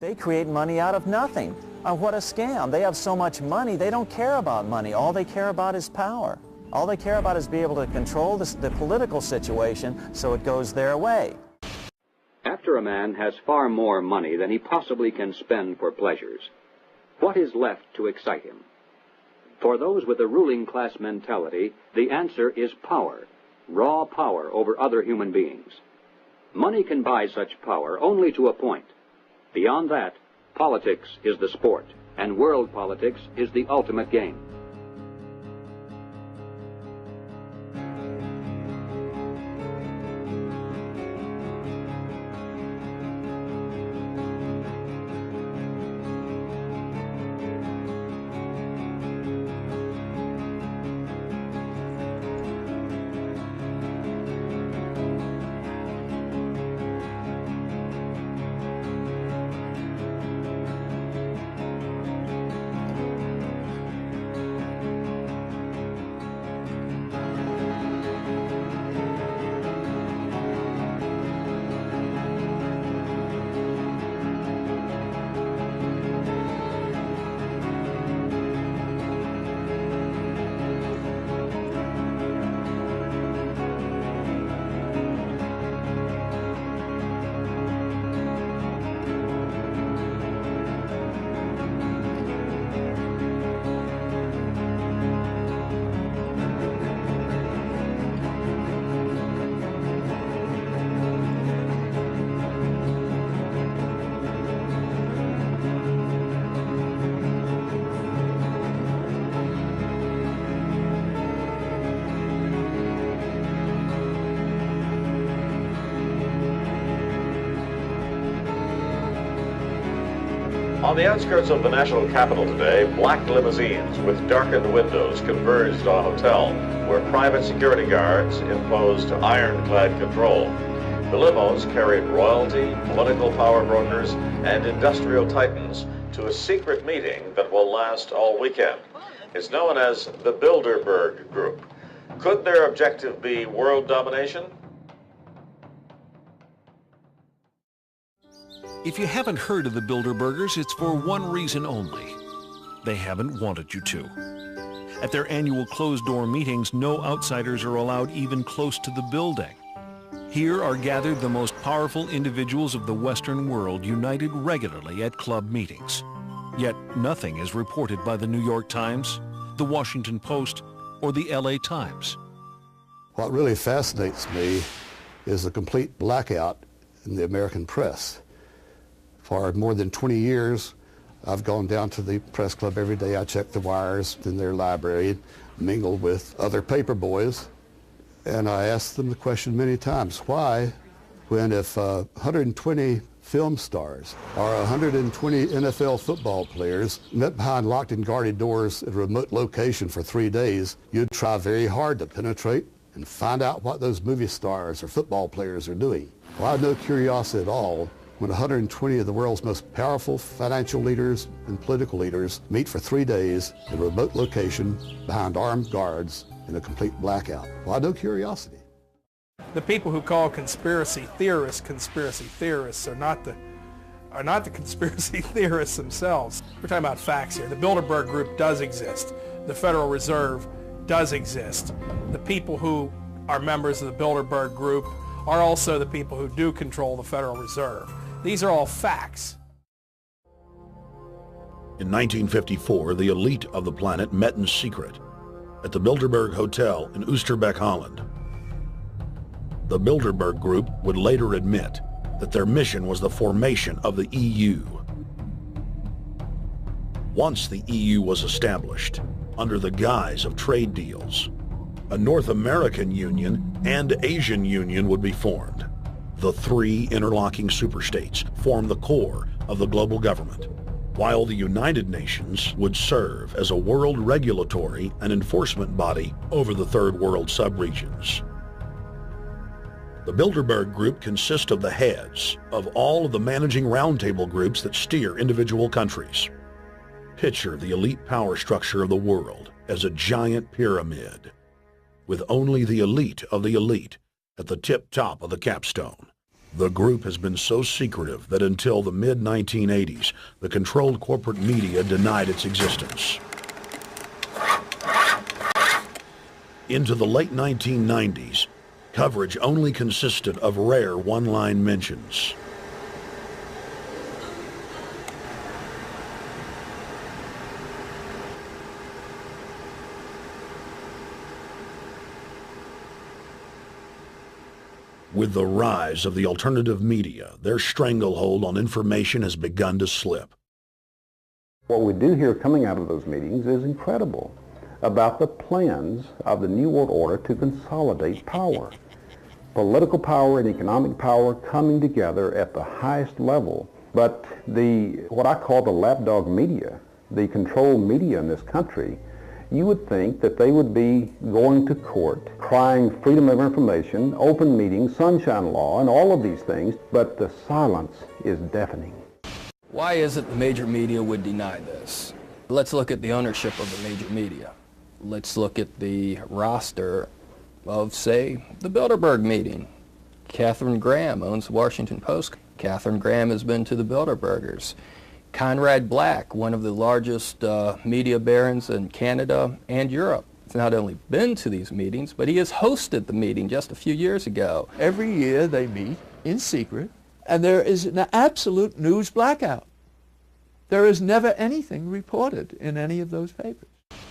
They create money out of nothing. What a scam. They have so much money, they don't care about money. All they care about is power. All they care about is being able to control the political situation so it goes their way. After a man has far more money than he possibly can spend for pleasures, what is left to excite him? For those with the ruling class mentality, the answer is power, raw power over other human beings. Money can buy such power only to a point. Beyond that, politics is the sport, and world politics is the ultimate game. On the outskirts of the national capital today, black limousines with darkened windows converged on a hotel where private security guards imposed ironclad control. The limos carried royalty, political power brokers, and industrial titans to a secret meeting that will last all weekend. It's known as the Bilderberg Group. Could their objective be world domination? If you haven't heard of the Bilderbergers, it's for one reason only. They haven't wanted you to. At their annual closed-door meetings, no outsiders are allowed even close to the building. Here are gathered the most powerful individuals of the Western world, united regularly at club meetings. Yet nothing is reported by the New York Times, the Washington Post, or the LA Times. What really fascinates me is the complete blackout in the American press. For more than 20 years, I've gone down to the press club every day. I check the wires in their library, mingle with other paper boys, and I asked them the question many times, why, when if 120 film stars or 120 NFL football players met behind locked and guarded doors at a remote location for 3 days, you'd try very hard to penetrate and find out what those movie stars or football players are doing. Well, I had no curiosity at all when 120 of the world's most powerful financial leaders and political leaders meet for 3 days in a remote location behind armed guards in a complete blackout. Well, I had no curiosity. The people who call conspiracy theorists are not the conspiracy theorists themselves. We're talking about facts here. The Bilderberg Group does exist. The Federal Reserve does exist. The people who are members of the Bilderberg Group are also the people who do control the Federal Reserve. These are all facts. In 1954, the elite of the planet met in secret at the Bilderberg Hotel in Oosterbeek, Holland. The Bilderberg Group would later admit that their mission was the formation of the EU. Once the EU was established, under the guise of trade deals, a North American Union and Asian Union would be formed. The three interlocking superstates form the core of the global government, while the United Nations would serve as a world regulatory and enforcement body over the Third World subregions. The Bilderberg Group consists of the heads of all of the managing roundtable groups that steer individual countries. Picture the elite power structure of the world as a giant pyramid, with only the elite of the elite at the tip top of the capstone. The group has been so secretive that until the mid-1980s, the controlled corporate media denied its existence. Into the late 1990s, coverage only consisted of rare one-line mentions. With the rise of the alternative media, their stranglehold on information has begun to slip. What we do hear coming out of those meetings is incredible about the plans of the New World Order to consolidate power. Political power and economic power coming together at the highest level. But what I call the lapdog media, the controlled media in this country, you would think that they would be going to court, crying freedom of information, open meetings, sunshine law, and all of these things, but the silence is deafening. Why is it the major media would deny this? Let's look at the ownership of the major media. Let's look at the roster of, say, the Bilderberg meeting. Katharine Graham owns the Washington Post. Katharine Graham has been to the Bilderbergers. Conrad Black, one of the largest media barons in Canada and Europe, has not only been to these meetings, but he has hosted the meeting just a few years ago. Every year they meet in secret, and there is an absolute news blackout. There is never anything reported in any of those papers.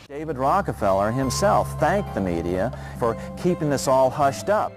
David Rockefeller himself thanked the media for keeping this all hushed up.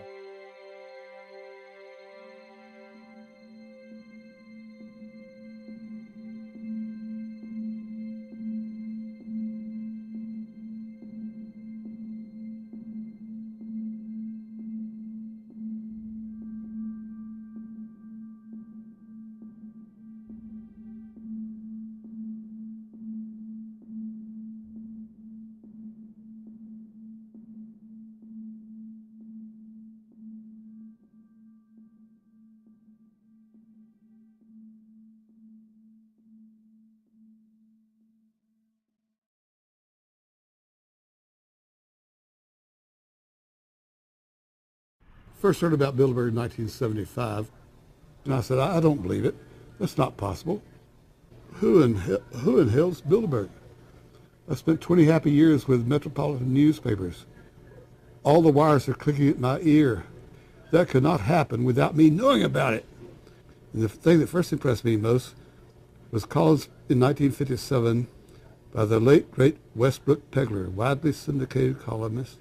First heard about Bilderberg in 1975, and I said, I don't believe it. That's not possible. Who in hell's Bilderberg? I spent 20 happy years with metropolitan newspapers. All the wires are clicking at my ear. That could not happen without me knowing about it. And the thing that first impressed me most was columns in 1957 by the late, great Westbrook Pegler, widely syndicated columnist.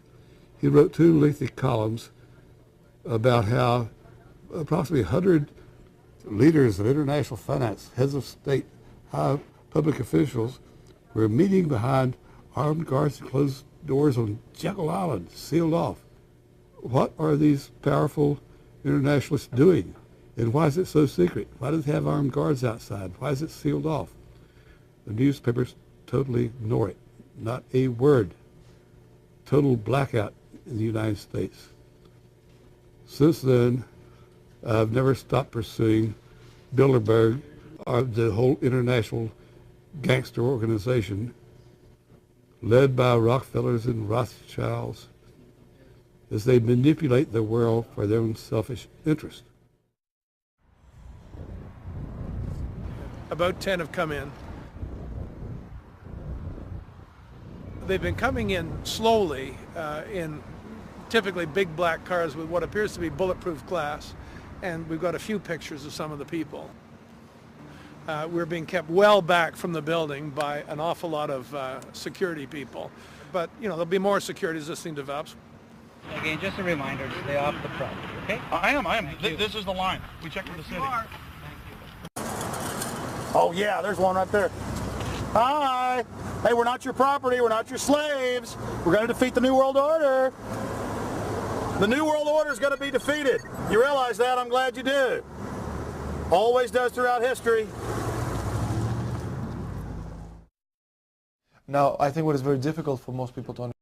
He wrote 2 lengthy columns about how approximately 100 leaders of international finance, heads of state, high public officials were meeting behind armed guards and closed doors on Jekyll Island, sealed off. What are these powerful internationalists doing? And why is it so secret? Why do they have armed guards outside? Why is it sealed off? The newspapers totally ignore it. Not a word. Total blackout in the United States. Since then, I've never stopped pursuing Bilderberg, or the whole international gangster organization led by Rockefellers and Rothschilds, as they manipulate the world for their own selfish interest. About 10 have come in. They've been coming in slowly in typically big black cars with what appears to be bulletproof glass, and we've got a few pictures of some of the people. We're being kept well back from the building by an awful lot of security people, but you know, there'll be more security as this thing develops. Again, just a reminder to stay off the property, okay? I am. This is the line. We checked with the city. Oh yeah, there's one right there. Hi. Hey, we're not your property. We're not your slaves. We're going to defeat the New World Order. The New World Order is going to be defeated. You realize that? I'm glad you do. Always does throughout history. Now, I think what is very difficult for most people to understand